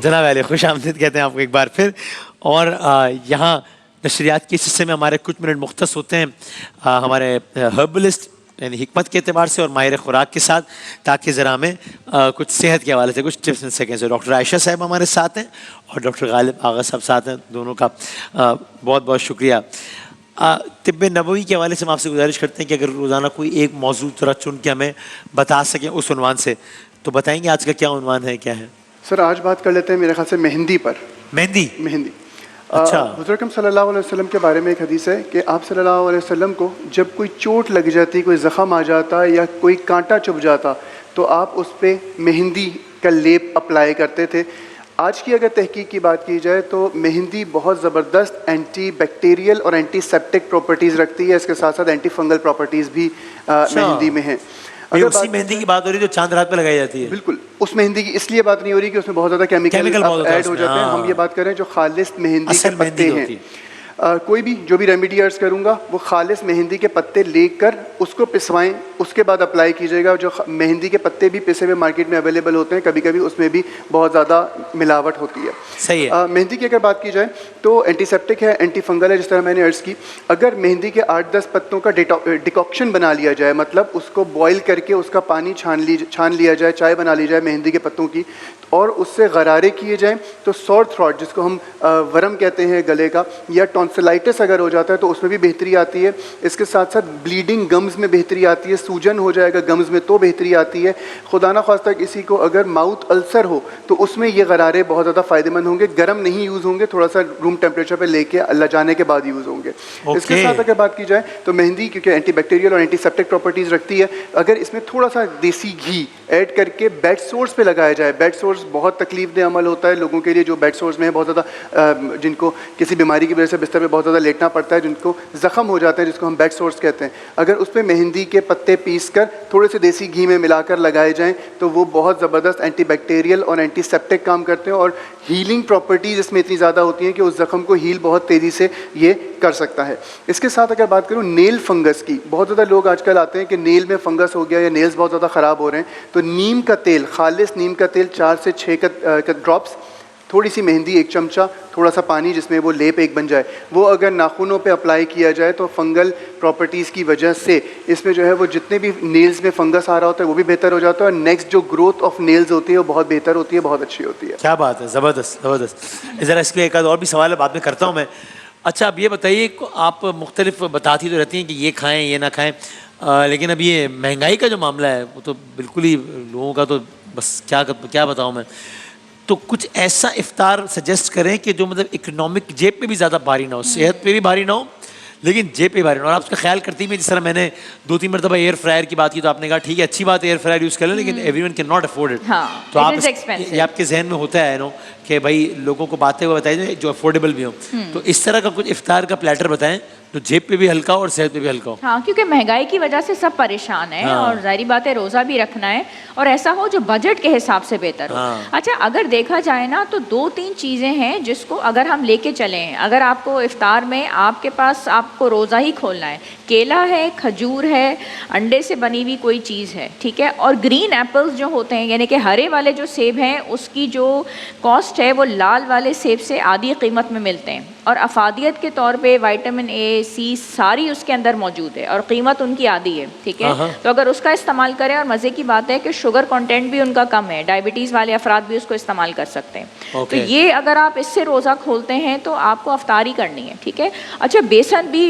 जनाब अली, खुश आमदीद कहते हैं आपको एक बार फिर। और यहाँ नशरियात के हिस्से में हमारे कुछ मिनट मुख्तस होते हैं हमारे हर्बलिस्ट यानी हिकमत के अतबार से और माहिर खुराक के साथ, ताकि ज़रा हमें कुछ सेहत के हवाले से कुछ टिप्स मिल सकें। सो डॉक्टर आयशा साहब हमारे साथ हैं और डॉक्टर गालिब आगा साहब साथ हैं। दोनों का बहुत बहुत शुक्रिया। तिब्ब नबवी के हवाले से हम आपसे गुजारिश करते हैं कि अगर रोज़ाना कोई एक मौजू ज़रा चुन के हमें बता सकें उस उन्वान से, तो बताएंगे आज का क्या उन्वान है, क्या है? सर आज बात कर लेते हैं मेरे ख्याल से मेहंदी पर। मेहंदी अच्छा। हुज़ूर अकरम सल्लल्लाहु अलैहि वसल्लम के बारे में एक हदीस है कि आप सल्लल्लाहु अलैहि वसल्लम को जब कोई चोट लग जाती, कोई ज़ख़म आ जाता या कोई कांटा चुभ जाता, तो आप उस पर मेहंदी का लेप अप्लाई करते थे। आज की अगर तहकीक की बात की जाए तो मेहंदी बहुत ज़बरदस्त एंटी बैक्टीरियल और एंटीसेप्टिक प्रॉपर्टीज़ रखती है। इसके साथ साथ एंटी फंगल प्रॉपर्टीज़ भी मेहंदी में हैं। अगर उसी मेहंदी की बात हो रही है जो चांद रात पे लगाई जाती है? बिल्कुल, उस मेहंदी की इसलिए बात नहीं हो रही कि उसमें बहुत ज़्यादा केमिकल ऐड हो जाते हैं। हम ये बात कर रहे हैं जो खालिस मेहंदी के पत्ते हैं। कोई भी जो भी रेमेडी अर्ज करूँगा वो खालिस मेहंदी के पत्ते लेकर उसको पिसवाएं, उसके बाद अप्लाई कीजिएगा। जो मेहंदी के पत्ते भी पिसे हुए मार्केट में अवेलेबल होते हैं, कभी कभी उसमें भी बहुत ज़्यादा मिलावट होती है। सही है। मेहंदी की अगर बात की जाए तो एंटीसेप्टिक है, एंटी फंगल है, जिस तरह मैंने अर्ज की। अगर मेहंदी के 8-10 पत्तों का डिकॉक्शन बना लिया जाए, मतलब उसको बॉयल करके उसका पानी छान लिया जाए, चाय बना ली जाए मेहंदी के पत्तों की, और उससे गरारे किए जाएँ, तो सॉर थ्रॉट जिसको हम वरम कहते हैं गले का, या टॉन्सिलाइटिस अगर हो जाता है तो उसमें भी बेहतरी आती है। इसके साथ साथ ब्लीडिंग गम्स में बेहतरी आती है, सूजन हो जाएगा गम्स में तो बेहतरी आती है। खुदा ना खास्ता किसी को अगर माउथ अल्सर हो तो उसमें ये गरारे बहुत ज़्यादा फ़ायदेमंद होंगे। गर्म नहीं यूज़ होंगे, थोड़ा सा रूम टेम्परेचर पे लेके अल्लाह जाने के बाद यूज़ होंगे। इसके साथ अगर बात की जाए तो मेहंदी क्योंकि एंटीबैक्टीरियल और एंटीसेप्टिक प्रॉपर्टीज़ रखती है, अगर इसमें थोड़ा सा देसी घी ऐड करके बेड सोर्स पे लगाया जाए। बेड सोर्स बहुत तकलीफदेह अमल होता है लोगों के लिए जो बेड सोर्स में बहुत ज़्यादा जिनको किसी बीमारी की वजह से बिस्तर पे बहुत ज़्यादा लेटना पड़ता है, जिनको ज़ख़म हो जाते हैं, जिसको हम बेड सोर्स कहते हैं। अगर उस पर मेहंदी के पत्ते पीस कर थोड़े से देसी घी में मिलाकर लगाए जाएं तो वो बहुत ज़बरदस्त एंटीबैक्टीरियल और एंटीसेप्टिक काम करते हैं, और हीलिंग प्रॉपर्टीज़ इसमें इतनी ज़्यादा होती हैं कि उस ज़ख़म को हील बहुत तेज़ी से ये कर सकता है। इसके साथ अगर बात करूँ नेल फंगस की, बहुत ज़्यादा लोग आजकल आते हैं कि नेल में फंगस हो गया या नेल्स बहुत ज़्यादा ख़राब हो रहे हैं, तो नीम का तेल, खालिस नीम का तेल 4 से 6 ड्रॉप्स, थोड़ी सी मेहंदी 1 चमचा, थोड़ा सा पानी जिसमें वो लेप एक बन जाए, वो अगर नाखूनों पे अप्लाई किया जाए तो फंगल प्रॉपर्टीज़ की वजह से इसमें जो है वो जितने भी नेल्स में फंगस आ रहा होता है वो भी बेहतर हो जाता है, और नेक्स्ट जो ग्रोथ ऑफ नेल्स होती है वो बहुत बेहतर होती है, बहुत अच्छी होती है। क्या बात है, ज़बरदस्त ज़बरदस्त। ज़रा इस पर एक और भी सवाल है, बाद में करता हूँ मैं। अच्छा, अब ये बताइए, आप मुख्तलिफ बताती तो रहती हैं कि ये खाएँ ये ना खाएँ, लेकिन अब ये महंगाई का जो मामला है वो तो बिल्कुल ही लोगों का तो बस क्या बताऊँ मैं। तो कुछ ऐसा इफ्तार सजेस्ट करें कि जो मतलब इकोनॉमिक, जेब पे भी ज़्यादा भारी ना हो, सेहत पे भी भारी ना हो, लेकिन जेब पे भारी ना हो। और आप उसका ख्याल करती हैं, जिस तरह मैंने 2-3 मरतबा एयर फ्रायर की बात की तो आपने कहा ठीक है अच्छी बात है एयर फ्रायर यूज़ कर लें, लेकिन everyone can not afford it. तो आप ये आपके जहन में होता है नो कि भाई लोगों को बातें हुए बताइए जो अफोर्डेबल भी हो, तो इस तरह का कुछ इफ्तार का प्लेटर बताएं तो जेब पे भी हल्का और सेहत पे भी हल्का हो। हाँ, क्योंकि महंगाई की वजह से सब परेशान है। हाँ। और जाहिर बात है रोज़ा भी रखना है, और ऐसा हो जो बजट के हिसाब से बेहतर हो। हाँ। अच्छा, अगर देखा जाए ना तो 2-3 चीज़ें हैं जिसको अगर हम लेके चलें, अगर आपको इफ्तार में आपके पास आपको रोज़ा ही खोलना है, केला है, खजूर है, अंडे से बनी हुई कोई चीज़ है, ठीक है, और ग्रीन एप्पल्स जो होते हैं यानी कि हरे वाले जो सेब हैं उसकी जो कॉस्ट है वो लाल वाले सेब से आधी कीमत में मिलते हैं, और अफादियत के तौर पे विटामिन ए सी सारी उसके अंदर मौजूद है और कीमत उनकी आधी है, ठीक है। तो अगर उसका इस्तेमाल करें, और मज़े की बात है कि शुगर कंटेंट भी उनका कम है, डायबिटीज़ वाले अफराद भी उसको इस्तेमाल कर सकते हैं। तो ये अगर आप इससे रोज़ा खोलते हैं तो आपको अफ्तारी करनी है, ठीक है। अच्छा, बेसन भी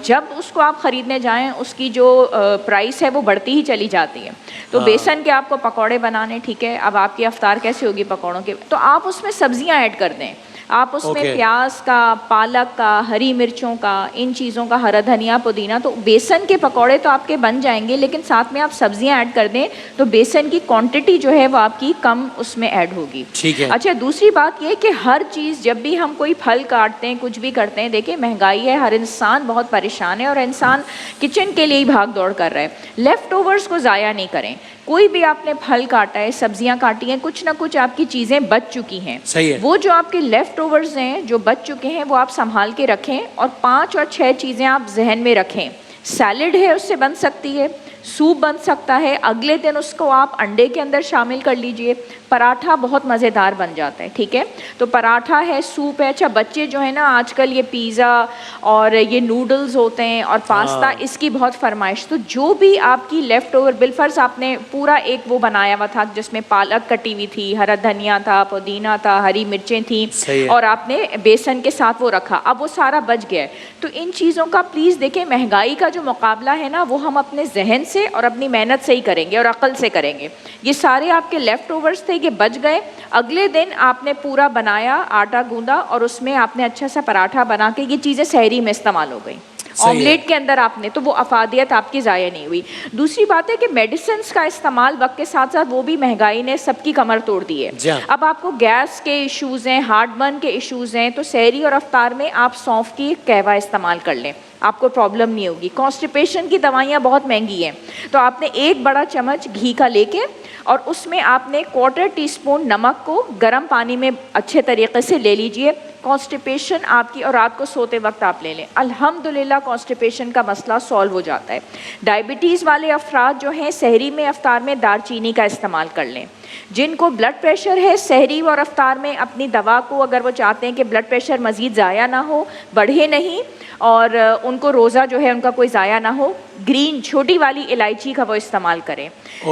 जब उसको आप ख़रीदने जाएँ उसकी जो प्राइस है वो बढ़ती ही चली जाती है। तो बेसन के आपको पकौड़े बनाने, ठीक है, अब आपकी अफ्तार कैसे होगी पकौड़ों के, तो आप उसमें सब्जियां ऐड कर दें। आप उसमें प्याज का, पालक का, हरी मिर्चों का, इन चीज़ों का, हरा धनिया, पुदीना, तो बेसन के पकौड़े तो आपके बन जाएंगे, लेकिन साथ में आप सब्जियां ऐड कर दें तो बेसन की क्वांटिटी जो है वो आपकी कम उसमें ऐड होगी, ठीक है। अच्छा, दूसरी बात ये कि हर चीज़ जब भी हम कोई फल काटते हैं, कुछ भी करते हैं, देखिए महंगाई है, हर इंसान बहुत परेशान है और इंसान किचन के लिए ही भाग दौड़ कर रहा है। लेफ़्ट ओवर्स को ज़ाया नहीं करें। कोई भी आपने फल काटा है, सब्जियां काटी हैं, कुछ ना कुछ आपकी चीज़ें बच चुकी हैं, सही है, वो जो आपके लेफ़्ट ओवर्स हैं जो बच चुके हैं वो आप संभाल के रखें, और 5 और 6 चीज़ें आप जहन में रखें। सैलड है उससे बन सकती है, सूप बन सकता है, अगले दिन उसको आप अंडे के अंदर शामिल कर लीजिए, पराठा बहुत मज़ेदार बन जाता है, ठीक है। तो पराठा है, सूप है। अच्छा, बच्चे जो है ना आजकल ये पिज़्ज़ा और ये नूडल्स होते हैं और पास्ता, इसकी बहुत फरमाइश। तो जो भी आपकी लेफ़्ट ओवर, बिलफर्ज आपने पूरा एक वो बनाया हुआ था जिसमें पालक कटी हुई थी, हरा धनिया था, पुदीना था, हरी मिर्चें थी और आपने बेसन के साथ वो रखा, अब वो सारा बच गया है। तो इन चीज़ों का प्लीज़ देखें, महंगाई का जो मुकाबला है ना वो हम अपने जहन से और अपनी मेहनत से ही करेंगे और अक्ल से करेंगे। ये सारे आपके लेफ़्ट ओवर्स थे, ये बच गए। अगले दिन आपने पूरा बनाया, आटा गूंदा और उसमें आपने अच्छा सा पराठा बना के ये चीज़ें सहरी में इस्तेमाल हो गई। ऑमलेट के अंदर आपने, तो वो अफादियत आपकी ज़ाया नहीं हुई। दूसरी बात है कि मेडिसिन का इस्तेमाल वक्त के साथ साथ वो भी महंगाई ने सबकी कमर तोड़ दी है। अब आपको गैस के इश्यूज़ हैं, हार्ट बर्न के इश्यूज़ हैं, तो सहरी और अफ्तार में आप सौंफ की कहवा इस्तेमाल कर लें, आपको प्रॉब्लम नहीं होगी। कॉन्स्टिपेशन की दवाइयाँ बहुत महंगी हैं, तो आपने एक बड़ा चम्मच घी का लेके और उसमें आपने 1/4 टीस्पून नमक को गर्म पानी में अच्छे तरीके से ले लीजिए। कॉन्स्टिपेशन आपकी, और रात को सोते वक्त आप ले लें, अल्हम्दुलिल्लाह कॉन्स्टिपेशन का मसला सॉल्व हो जाता है। डायबिटीज़ वाले अफराद जो हैं सहरी में अफ्तार में दालचीनी का इस्तेमाल कर लें। जिनको ब्लड प्रेशर है, सहरी और अफ्तार में अपनी दवा को, अगर वो चाहते हैं कि ब्लड प्रेशर मज़ीद ज़ाया ना हो, बढ़े नहीं, और उनको रोज़ा जो है उनका कोई ज़ाया ना हो, ग्रीन छोटी वाली इलायची का वो इस्तेमाल करें।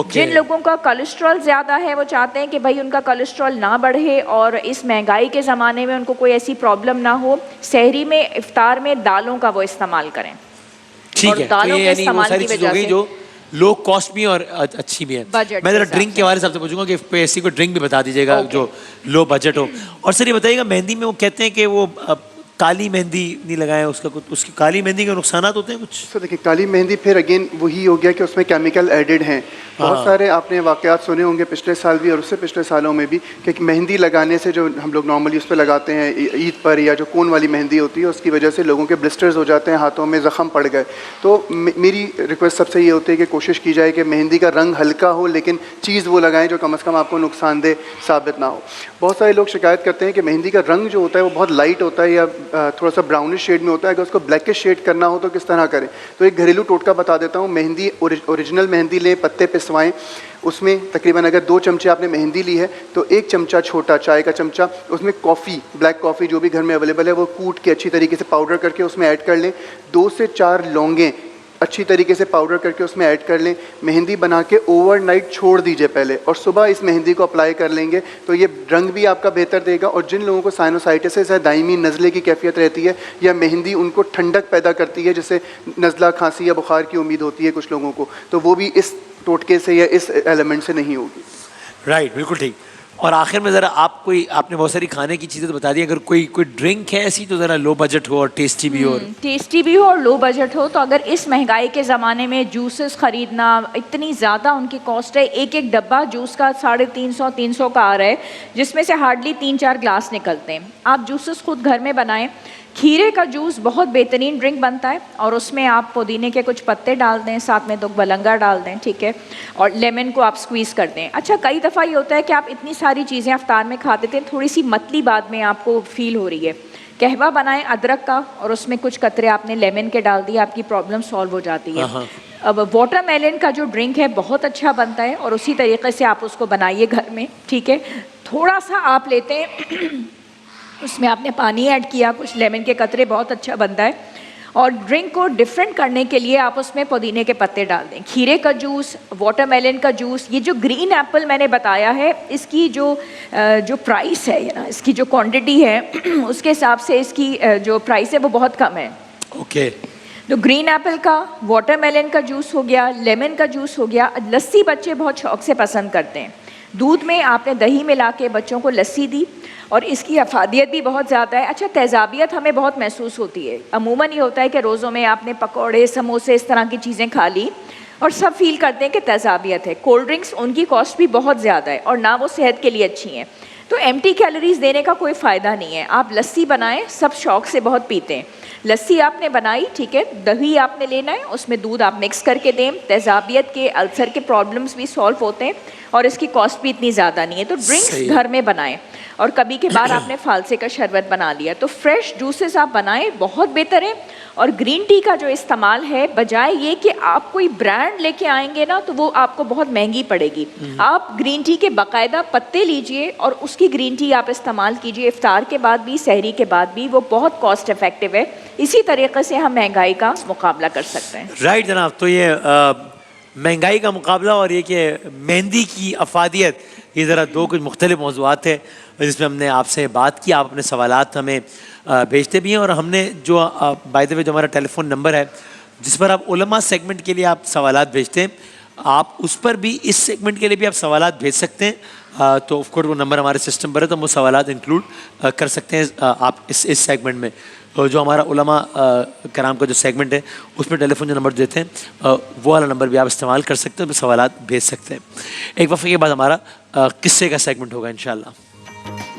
जिन लोगों का कोलेस्ट्रॉल ज़्यादा है, वो चाहते हैं कि भाई उनका कोलेस्ट्रॉल ना बढ़े और इस महंगाई के ज़माने में उनको कोई ऐसी प्रॉब्लम ना हो, सहरी में इफ्तार में दालों का वो इस्तेमाल करें। ठीक है, तो ये यानी वो सारी चीज़ हो गई जो लो कॉस्ट भी और अच्छी भी है। मैं जरा ड्रिंक के बारे में पूछूंगा कि ऐसी कोई ड्रिंक भी बता दीजिएगा जो लो बजट हो। और सर ये बताइएगा, मेहंदी में वो कहते हैं कि वो काली मेहंदी नहीं लगाएं, उसका कुछ, उसकी काली मेहंदी के नुकसानात होते हैं कुछ? सर देखिए, काली मेहंदी फिर अगेन वही हो गया कि उसमें केमिकल एडेड हैं। बहुत सारे आपने वाक़यात सुने होंगे पिछले साल भी और उससे पिछले सालों में भी, कि मेहंदी लगाने से, जो हम लोग नॉर्मली उस पर लगाते हैं ईद पर, या जो कोन वाली मेहंदी होती है, उसकी वजह से लोगों के ब्लिस्टर्स हो जाते हैं, हाथों में ज़ख़म पड़ गए। तो मेरी रिक्वेस्ट सबसे ये होती है कि कोशिश की जाए कि मेहंदी का रंग हल्का हो, लेकिन चीज़ वो लगाएं जो कम अज़ कम आपको नुकसानदेह साबित ना हो। बहुत सारे लोग शिकायत करते हैं कि मेहंदी का रंग जो होता है वो बहुत लाइट होता है या थोड़ा सा ब्राउनिश शेड में होता है, अगर उसको ब्लैकिश शेड करना हो तो किस तरह करें। तो एक घरेलू टोटका बता देता हूँ। मेहंदी, ओरिजिनल मेहंदी लें, पत्ते पिसवाएं, उसमें तकरीबन अगर 2 चमचे आपने मेहंदी ली है तो 1 चमचा छोटा चाय का चमचा, उसमें कॉफ़ी, ब्लैक कॉफ़ी जो भी घर में अवेलेबल है वो कूट के अच्छी तरीके से पाउडर करके उसमें ऐड कर लें। 2 से 4 लौंगें अच्छी तरीके से पाउडर करके उसमें ऐड कर लें। मेहंदी बना के ओवरनाइट छोड़ दीजिए पहले, और सुबह इस मेहंदी को अप्लाई कर लेंगे तो ये रंग भी आपका बेहतर देगा। और जिन लोगों को साइनोसाइटिस है, दायमी नज़ले की कैफियत रहती है, या मेहंदी उनको ठंडक पैदा करती है, जिससे नज़ला, खांसी या बुखार की उम्मीद होती है कुछ लोगों को, तो वो भी इस टोटके से या इस एलिमेंट से नहीं होगी। राइट, बिल्कुल ठीक। और आखिर में ज़रा आपने बहुत सारी खाने की चीज़ें तो बता दी, अगर कोई ड्रिंक है ऐसी तो ज़रा लो बजट हो और टेस्टी भी हो। टेस्टी भी हो और लो बजट हो, तो अगर इस महंगाई के ज़माने में जूसेस ख़रीदना, इतनी ज़्यादा उनकी कॉस्ट है, एक डब्बा जूस का 350 का आ रहा है, जिसमें से हार्डली 3-4 ग्लास निकलते हैं। आप जूसेस खुद घर में बनाएं। खीरे का जूस बहुत बेहतरीन ड्रिंक बनता है, और उसमें आप पुदीने के कुछ पत्ते डाल दें, साथ में 2 बलंगा डाल दें, ठीक है, और लेमन को आप स्क्वीज़ कर दें। अच्छा, कई दफ़ा ये होता है कि आप इतनी सारी चीज़ें अफ्तार में खा देते हैं, थोड़ी सी मतली बाद में आपको फील हो रही है, कहवा बनाएं अदरक का, और उसमें कुछ कतरे आपने लेमन के डाल दिए, आपकी प्रॉब्लम सॉल्व हो जाती है। अब वाटरमेलन का जो ड्रिंक है बहुत अच्छा बनता है, और उसी तरीके से आप उसको बनाइए घर में, ठीक है। थोड़ा सा आप लेते हैं, उसमें आपने पानी ऐड किया, कुछ लेमन के कतरे, बहुत अच्छा बनता है। और ड्रिंक को डिफरेंट करने के लिए आप उसमें पुदीने के पत्ते डाल दें। खीरे का जूस, वाटरमेलन का जूस, ये जो ग्रीन एप्पल मैंने बताया है, इसकी जो प्राइस है ना, इसकी जो क्वांटिटी है उसके हिसाब से इसकी जो प्राइस है वो बहुत कम है। ओके। तो ग्रीन एप्पल का, वाटरमेलन का जूस हो गया, लेमन का जूस हो गया। लस्सी बच्चे बहुत शौक से पसंद करते हैं। दूध में आपने दही मिला के बच्चों को लस्सी दी, और इसकी अफादियत भी बहुत ज़्यादा है। अच्छा, तेज़ाबियत हमें बहुत महसूस होती है। अमूमन ये होता है कि रोज़ों में आपने पकौड़े, समोसे, इस तरह की चीज़ें खा ली और सब फील करते हैं कि तेज़ाबियत है। कोल्ड ड्रिंक्स, उनकी कॉस्ट भी बहुत ज़्यादा है और ना वो सेहत के लिए अच्छी हैं, तो एम्प्टी कैलोरीज देने का कोई फ़ायदा नहीं है। आप लस्सी बनाएं, सब शौक़ से बहुत पीते हैं। लस्सी आपने बनाई, ठीक है, दही आपने लेना है, उसमें दूध आप मिक्स करके दें। तेज़ाबियत के, अल्सर के प्रॉब्लम्स भी सॉल्व होते हैं, और इसकी कॉस्ट भी इतनी ज़्यादा नहीं है, तो ड्रिंक्स सही है। घर में बनाएं। और कभी के बाद आपने फालसे का शरबत बना लिया तो फ्रेश जूसेस आप बनाएं, बहुत बेहतर है। और ग्रीन टी का जो इस्तेमाल है, बजाय ये कि आप कोई ब्रांड लेके आएंगे ना तो वो आपको बहुत महंगी पड़ेगी। आप ग्रीन टी के बाकायदा पत्ते लीजिए और उसकी ग्रीन टी आप इस्तेमाल कीजिए, इफ्तार के बाद भी, सहरी के बाद भी, वो बहुत कॉस्ट इफेक्टिव है। इसी तरीके से हम महंगाई का मुकाबला कर सकते हैं। राइट जनाब, तो ये महंगाई का मुकाबला और ये कि मेहंदी की अफादियत, ये ज़रा दो कुछ मुख्तलिफ मौज़ूआत है जिसमें हमने आपसे बात की। आप अपने सवालात हमें भेजते भी हैं और हमने जो बाय द वे जो हमारा टेलीफोन नंबर है जिस पर आप उलमा सेगमेंट के लिए आप सवालात भेजते हैं, आप उस पर भी इस सेगमेंट के लिए भी आप सवालात भेज सकते हैं। तो ऑफ कोर्स वो नंबर हमारे सिस्टम पर है, तो हम वो सवालात इंक्लूड कर सकते हैं आप इस सेगमेंट में। तो जो हमारा उलमा कराम का जो सेगमेंट है उसमें टेलीफोन जो नंबर देते हैं वो वाला नंबर भी आप इस्तेमाल कर सकते हैं, सवालात भेज सकते हैं। एक वक्त के बाद हमारा किस्से का सेगमेंट होगा इंशाल्लाह।